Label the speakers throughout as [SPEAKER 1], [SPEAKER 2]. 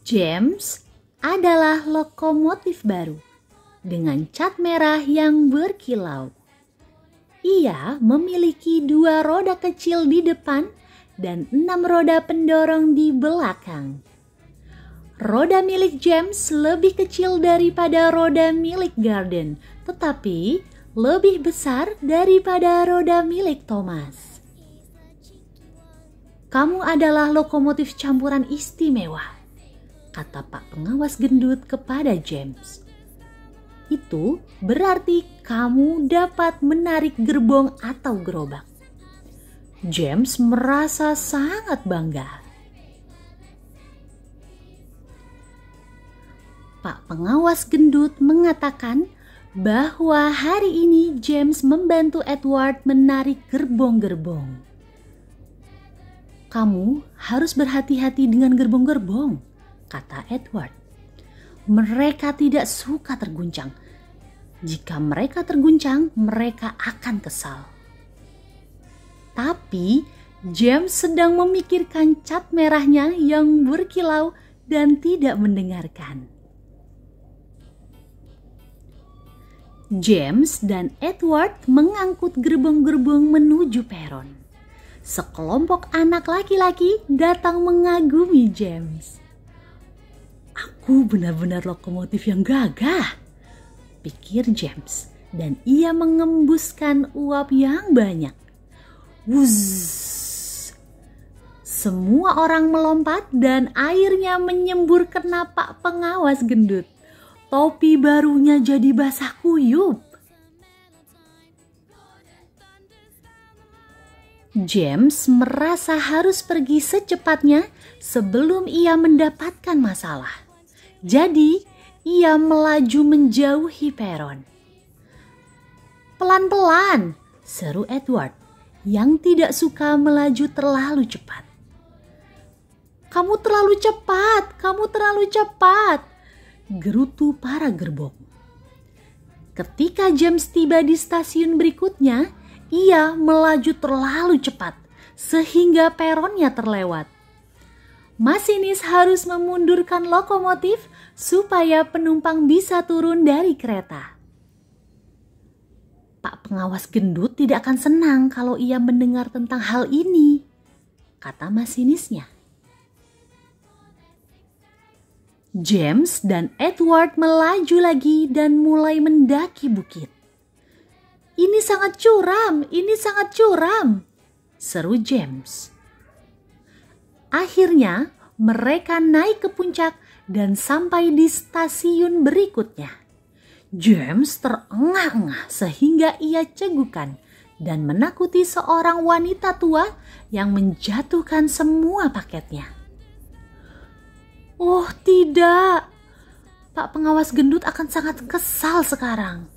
[SPEAKER 1] James adalah lokomotif baru dengan cat merah yang berkilau. Ia memiliki 2 roda kecil di depan dan 6 roda pendorong di belakang. Roda milik James lebih kecil daripada roda milik Garden, tetapi lebih besar daripada roda milik Thomas. "Kamu adalah lokomotif campuran istimewa," kata Pak Pengawas Gendut kepada James. "Itu berarti kamu dapat menarik gerbong atau gerobak." James merasa sangat bangga. Pak Pengawas Gendut mengatakan bahwa hari ini James membantu Edward menarik gerbong-gerbong. "Kamu harus berhati-hati dengan gerbong-gerbong," kata Edward. "Mereka tidak suka terguncang. Jika mereka terguncang, mereka akan kesal." Tapi James sedang memikirkan cat merahnya yang berkilau dan tidak mendengarkan. James dan Edward mengangkut gerbong-gerbong menuju peron. Sekelompok anak laki-laki datang mengagumi James. "Aku benar-benar lokomotif yang gagah," pikir James, dan ia mengembuskan uap yang banyak. Wuzz! Semua orang melompat dan airnya menyembur kena Pak Pengawas Gendut. Topi barunya jadi basah kuyup. James merasa harus pergi secepatnya sebelum ia mendapatkan masalah. Jadi, ia melaju menjauhi peron. "Pelan-pelan," seru Edward, yang tidak suka melaju terlalu cepat. "Kamu terlalu cepat, kamu terlalu cepat," gerutu para gerbong. Ketika James tiba di stasiun berikutnya, ia melaju terlalu cepat sehingga peronnya terlewat. Masinis harus memundurkan lokomotif supaya penumpang bisa turun dari kereta. Pak Pengawas Gendut tidak akan senang kalau ia mendengar tentang hal ini, kata masinisnya. James dan Edward melaju lagi dan mulai mendaki bukit. "Ini sangat curam, ini sangat curam," seru James. Akhirnya mereka naik ke puncak dan sampai di stasiun berikutnya. James terengah-engah sehingga ia cegukan dan menakuti seorang wanita tua yang menjatuhkan semua paketnya. "Oh tidak, Pak Pengawas Gendut akan sangat kesal sekarang,"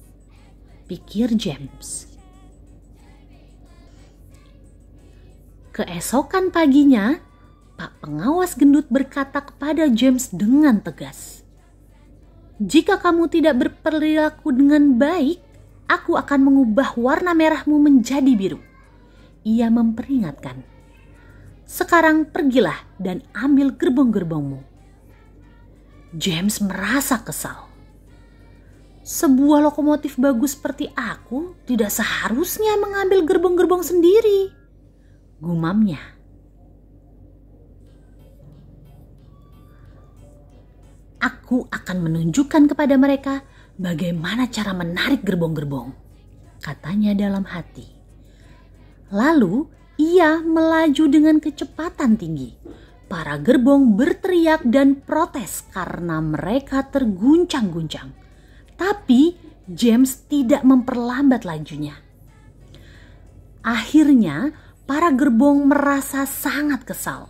[SPEAKER 1] pikir James. Keesokan paginya, Pak Pengawas Gendut berkata kepada James dengan tegas, "Jika kamu tidak berperilaku dengan baik, aku akan mengubah warna merahmu menjadi biru." Ia memperingatkan, "Sekarang pergilah dan ambil gerbong-gerbongmu." James merasa kesal. "Sebuah lokomotif bagus seperti aku tidak seharusnya mengambil gerbong-gerbong sendiri," gumamnya. "Aku akan menunjukkan kepada mereka bagaimana cara menarik gerbong-gerbong," katanya dalam hati. Lalu ia melaju dengan kecepatan tinggi. Para gerbong berteriak dan protes karena mereka terguncang-guncang. Tapi James tidak memperlambat lajunya. Akhirnya para gerbong merasa sangat kesal.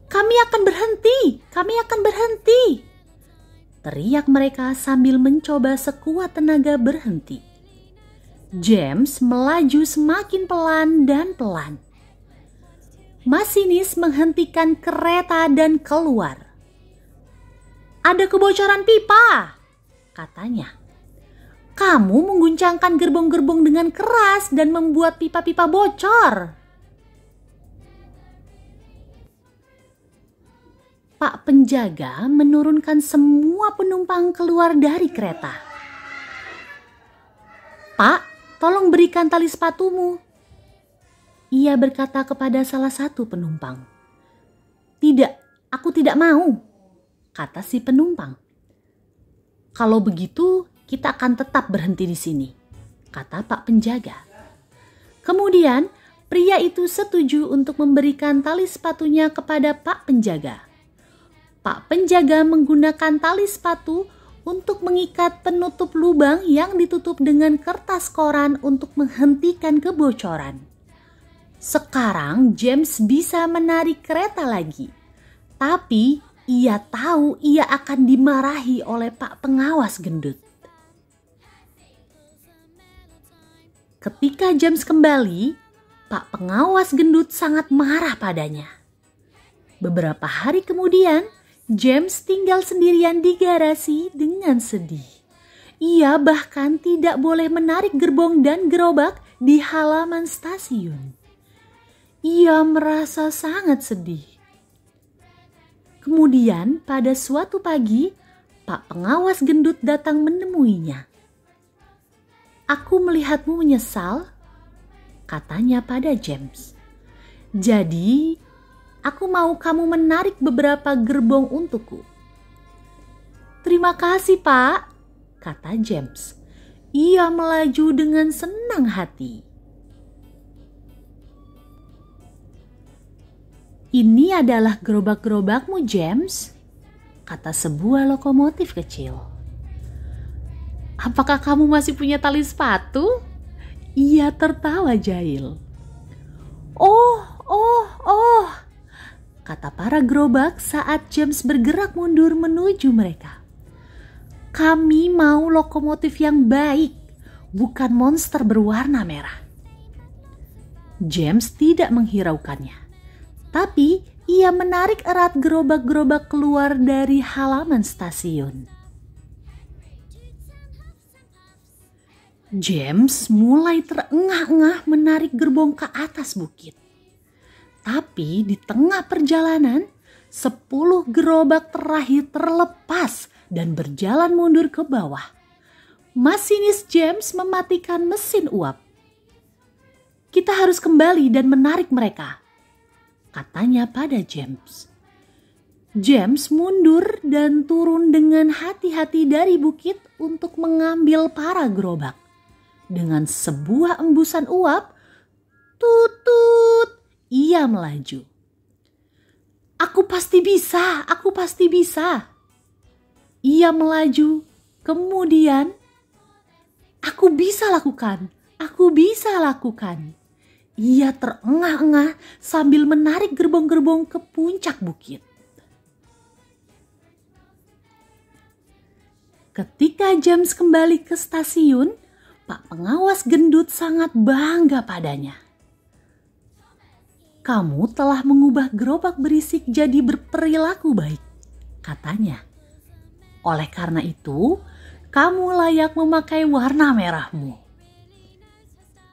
[SPEAKER 1] "Kami akan berhenti, kami akan berhenti," teriak mereka sambil mencoba sekuat tenaga berhenti. James melaju semakin pelan dan pelan. Masinis menghentikan kereta dan keluar. "Ada kebocoran pipa," katanya. "Kamu mengguncangkan gerbong-gerbong dengan keras dan membuat pipa-pipa bocor." Pak penjaga menurunkan semua penumpang keluar dari kereta. "Pak, tolong berikan tali sepatumu," ia berkata kepada salah satu penumpang. "Tidak, aku tidak mau," kata si penumpang. "Kalau begitu, kita akan tetap berhenti di sini," kata Pak penjaga. Kemudian, pria itu setuju untuk memberikan tali sepatunya kepada Pak penjaga. Pak penjaga menggunakan tali sepatu untuk mengikat penutup lubang yang ditutup dengan kertas koran untuk menghentikan kebocoran. Sekarang James bisa menarik kereta lagi, tapi ia tahu ia akan dimarahi oleh Pak pengawas gendut. Ketika James kembali, Pak pengawas gendut sangat marah padanya. Beberapa hari kemudian, James tinggal sendirian di garasi dengan sedih. Ia bahkan tidak boleh menarik gerbong dan gerobak di halaman stasiun. Ia merasa sangat sedih. Kemudian pada suatu pagi, Pak pengawas gendut datang menemuinya. "Aku melihatmu menyesal," katanya pada James. "Jadi, aku mau kamu menarik beberapa gerbong untukku." "Terima kasih, Pak," kata James. Ia melaju dengan senang hati. "Ini adalah gerobak-gerobakmu, James," kata sebuah lokomotif kecil. "Apakah kamu masih punya tali sepatu?" Ia tertawa jahil. Oh, kata para gerobak saat James bergerak mundur menuju mereka. "Kami mau lokomotif yang baik, bukan monster berwarna merah." James tidak menghiraukannya, tapi ia menarik erat gerobak-gerobak keluar dari halaman stasiun. James mulai terengah-engah menarik gerbong ke atas bukit. Tapi di tengah perjalanan, 10 gerobak terakhir terlepas dan berjalan mundur ke bawah. Masinis James mematikan mesin uap. "Kita harus kembali dan menarik mereka," katanya pada James. James mundur dan turun dengan hati-hati dari bukit untuk mengambil para gerobak. Dengan sebuah embusan uap, tutut, ia melaju. Aku pasti bisa. Ia melaju, kemudian, aku bisa lakukan. Ia terengah-engah sambil menarik gerbong-gerbong ke puncak bukit. Ketika James kembali ke stasiun, Pak pengawas gendut sangat bangga padanya. "Kamu telah mengubah gerobak berisik jadi berperilaku baik," katanya. "Oleh karena itu, kamu layak memakai warna merahmu."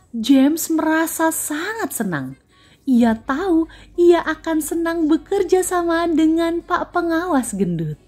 [SPEAKER 1] James merasa sangat senang. Ia tahu ia akan senang bekerja sama dengan Pak pengawas gendut.